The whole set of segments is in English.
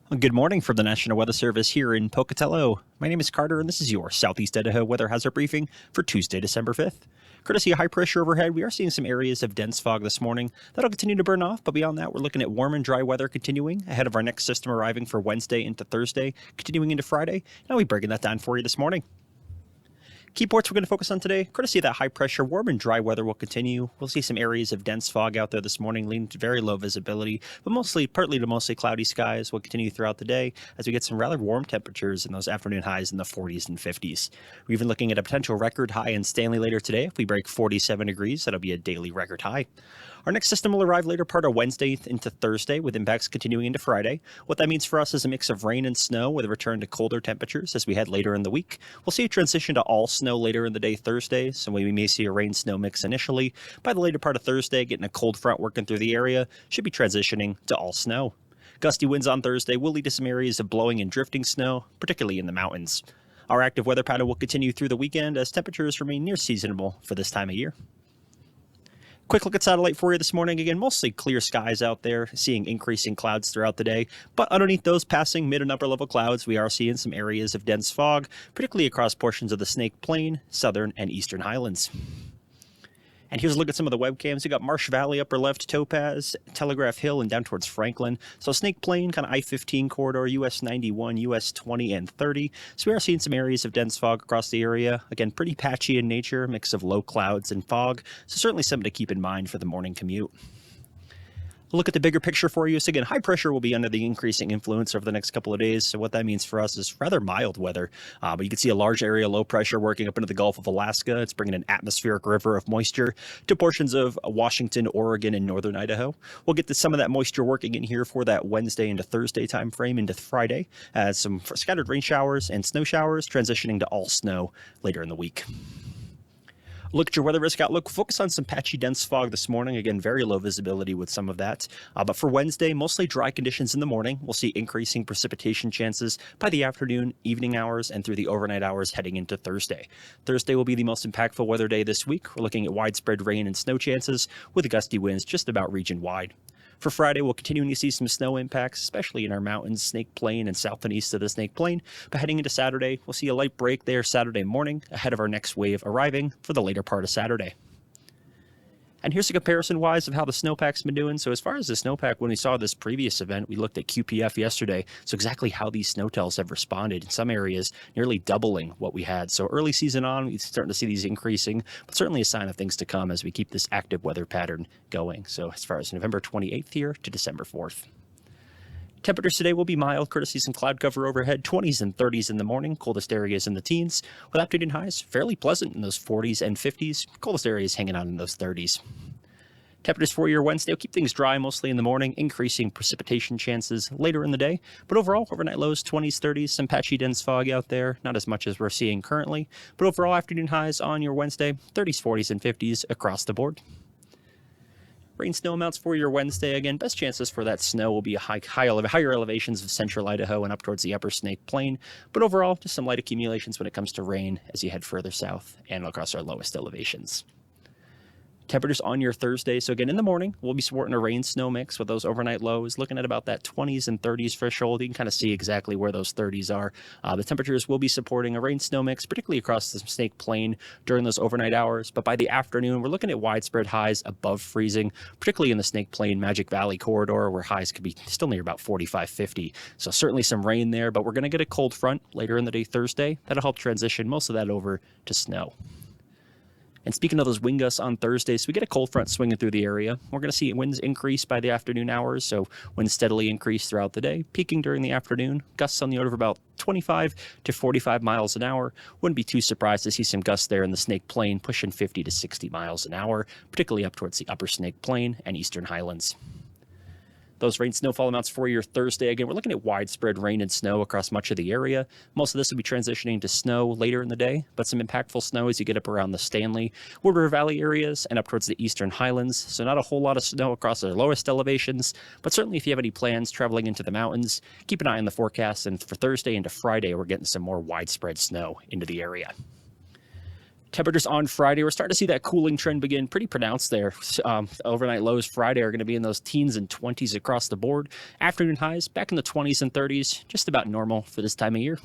Good morning from the National Weather Service here in Pocatello. My name is Carter, and this is your Southeast Idaho Weather Hazard Briefing for Tuesday, December 5th. Courtesy of high pressure overhead, we are seeing some areas of dense fog this morning. That'll continue to burn off, but beyond that, we're looking at warm and dry weather continuing ahead of our next system arriving for Wednesday into Thursday, continuing into Friday. And I'll be breaking that down for you this morning. Key ports we're going to focus on today, courtesy of that high pressure, warm and dry weather will continue. We'll see some areas of dense fog out there this morning, leading to very low visibility, but partly to mostly cloudy skies will continue throughout the day as we get some rather warm temperatures in those afternoon highs in the 40s and 50s. We're even looking at a potential record high in Stanley later today. If we break 47 degrees, that'll be a daily record high. Our next system will arrive later part of Wednesday into Thursday, with impacts continuing into Friday. What that means for us is a mix of rain and snow with a return to colder temperatures as we head later in the week. We'll see a transition to all snow later in the day Thursday, so we may see a rain-snow mix initially. By the later part of Thursday, getting a cold front working through the area, should be transitioning to all snow. Gusty winds on Thursday will lead to some areas of blowing and drifting snow, particularly in the mountains. Our active weather pattern will continue through the weekend as temperatures remain near seasonable for this time of year. Quick look at satellite for you this morning. Again, mostly clear skies out there, seeing increasing clouds throughout the day. But underneath those passing mid and upper level clouds, we are seeing some areas of dense fog, particularly across portions of the Snake Plain, southern and eastern highlands. And here's a look at some of the webcams. You got Marsh Valley, upper left, Topaz, Telegraph Hill, and down towards Franklin. So Snake Plain, kind of I-15 corridor, US 91, US 20, and 30. So we are seeing some areas of dense fog across the area. Again, pretty patchy in nature, mix of low clouds and fog. So certainly something to keep in mind for the morning commute. Look at the bigger picture for you. So again, high pressure will be under the increasing influence over the next couple of days. So what that means for us is rather mild weather. But you can see a large area low pressure working up into the Gulf of Alaska. It's bringing an atmospheric river of moisture to portions of Washington, Oregon, and northern Idaho. We'll get to some of that moisture working in here for that Wednesday into Thursday time frame into Friday. Some scattered rain showers and snow showers transitioning to all snow later in the week. Look at your weather risk outlook. Focus on some patchy dense fog this morning. Again, very low visibility with some of that. But for Wednesday, mostly dry conditions in the morning. We'll see increasing precipitation chances by the afternoon, evening hours, and through the overnight hours heading into Thursday. Thursday will be the most impactful weather day this week. We're looking at widespread rain and snow chances with gusty winds just about region-wide. For Friday, we'll continue to see some snow impacts, especially in our mountains, Snake Plain, and south and east of the Snake Plain. But heading into Saturday, we'll see a light break there Saturday morning ahead of our next wave arriving for the later part of Saturday. And here's a comparison-wise of how the snowpack's been doing. So as far as the snowpack, when we saw this previous event, we looked at QPF yesterday. So exactly how these snowtells have responded. In some areas, nearly doubling what we had. So early season on, we're starting to see these increasing, but certainly a sign of things to come as we keep this active weather pattern going. So as far as November 28th here to December 4th. Temperatures today will be mild, courtesy some cloud cover overhead, 20s and 30s in the morning, coldest areas in the teens, with afternoon highs fairly pleasant in those 40s and 50s, coldest areas hanging out in those 30s. Temperatures for your Wednesday will keep things dry mostly in the morning, increasing precipitation chances later in the day. But overall, overnight lows, 20s, 30s, some patchy dense fog out there, not as much as we're seeing currently. But overall, afternoon highs on your Wednesday, 30s, 40s, and 50s across the board. Rain snow amounts for your Wednesday. Again, best chances for that snow will be higher elevations of central Idaho and up towards the upper Snake Plain. But overall, just some light accumulations when it comes to rain as you head further south and across our lowest elevations. Temperatures on your Thursday. So again, in the morning, we'll be supporting a rain-snow mix with those overnight lows, looking at about that 20s and 30s threshold. You can kind of see exactly where those 30s are. The temperatures will be supporting a rain-snow mix, particularly across the Snake Plain during those overnight hours. But by the afternoon, we're looking at widespread highs above freezing, particularly in the Snake Plain Magic Valley corridor, where highs could be still near about 45, 50. So certainly some rain there, but we're going to get a cold front later in the day Thursday. That'll help transition most of that over to snow. And speaking of those wind gusts on Thursday, so we get a cold front swinging through the area. We're going to see winds increase by the afternoon hours, so winds steadily increase throughout the day, peaking during the afternoon. Gusts on the order of about 25 to 45 miles an hour. Wouldn't be too surprised to see some gusts there in the Snake Plain, pushing 50 to 60 miles an hour, particularly up towards the upper Snake Plain and eastern highlands. Those rain snowfall amounts for your Thursday. Again, we're looking at widespread rain and snow across much of the area. Most of this will be transitioning to snow later in the day, but some impactful snow as you get up around the Stanley, Wood River Valley areas and up towards the eastern highlands. So not a whole lot of snow across the lowest elevations, but certainly if you have any plans traveling into the mountains, keep an eye on the forecast. And for Thursday into Friday, we're getting some more widespread snow into the area. Temperatures on Friday, we're starting to see that cooling trend begin pretty pronounced there. Overnight lows Friday are going to be in those teens and 20s across the board. Afternoon highs back in the 20s and 30s, just about normal for this time of year.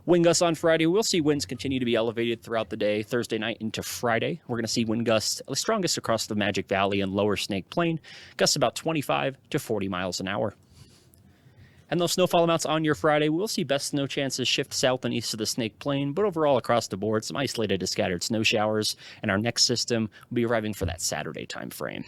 Wind gusts on Friday, we'll see winds continue to be elevated throughout the day, Thursday night into Friday. We're going to see wind gusts the strongest across the Magic Valley and lower Snake Plain, gusts about 25 to 40 miles an hour. And those snowfall amounts on your Friday, we'll see best snow chances shift south and east of the Snake Plain, but overall across the board, some isolated to scattered snow showers, and our next system will be arriving for that Saturday time frame.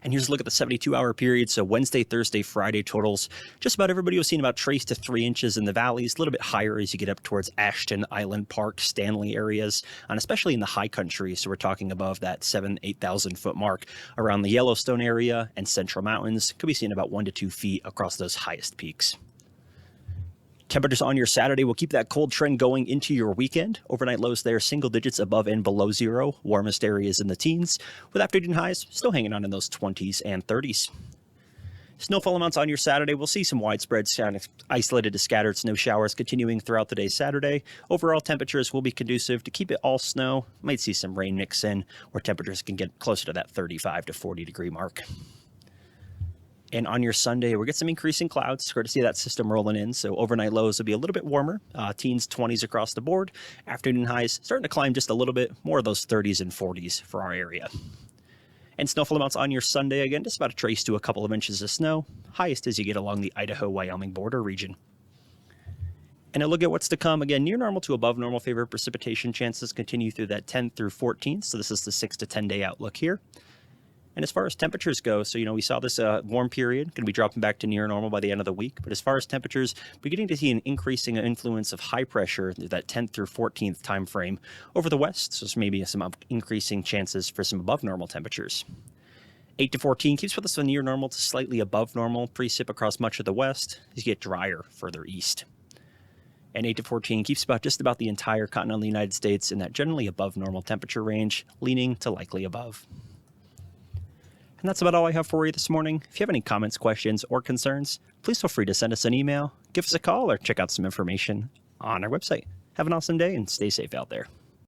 And here's a look at the 72-hour period. So Wednesday, Thursday, Friday totals. Just about everybody was seeing about trace to 3 inches in the valleys, a little bit higher as you get up towards Ashton, Island Park, Stanley areas, and especially in the high country. So we're talking above that 8,000 foot mark around the Yellowstone area and Central Mountains. Could be seeing about 1 to 2 feet across those highest peaks. Temperatures on your Saturday will keep that cold trend going into your weekend. Overnight lows there, single digits above and below zero. Warmest areas in the teens, with afternoon highs still hanging on in those 20s and 30s. Snowfall amounts on your Saturday, we'll see some widespread isolated to scattered snow showers continuing throughout the day Saturday. Overall temperatures will be conducive to keep it all snow. Might see some rain mix in, where temperatures can get closer to that 35 to 40 degree mark. And on your Sunday, we'll get some increasing clouds. Great to see that system rolling in. So overnight lows will be a little bit warmer, teens, 20s across the board. Afternoon highs starting to climb just a little bit, more of those 30s and 40s for our area. And snowfall amounts on your Sunday, again, just about a trace to a couple of inches of snow. Highest as you get along the Idaho-Wyoming border region. And a look at what's to come. Again, near normal to above normal favor precipitation chances continue through that 10th through 14th. So this is the 6 to 10 day outlook here. And as far as temperatures go, so, we saw this warm period, going to be dropping back to near normal by the end of the week. But as far as temperatures, beginning to see an increasing influence of high pressure through that 10th through 14th time frame over the west. So there's maybe some increasing chances for some above normal temperatures. 8 to 14 keeps with us on near normal to slightly above normal precip across much of the west as you get drier further east. And 8 to 14 keeps just about the entire continental United States in that generally above normal temperature range, leaning to likely above. And that's about all I have for you this morning. If you have any comments, questions, or concerns, please feel free to send us an email, give us a call, or check out some information on our website. Have an awesome day and stay safe out there.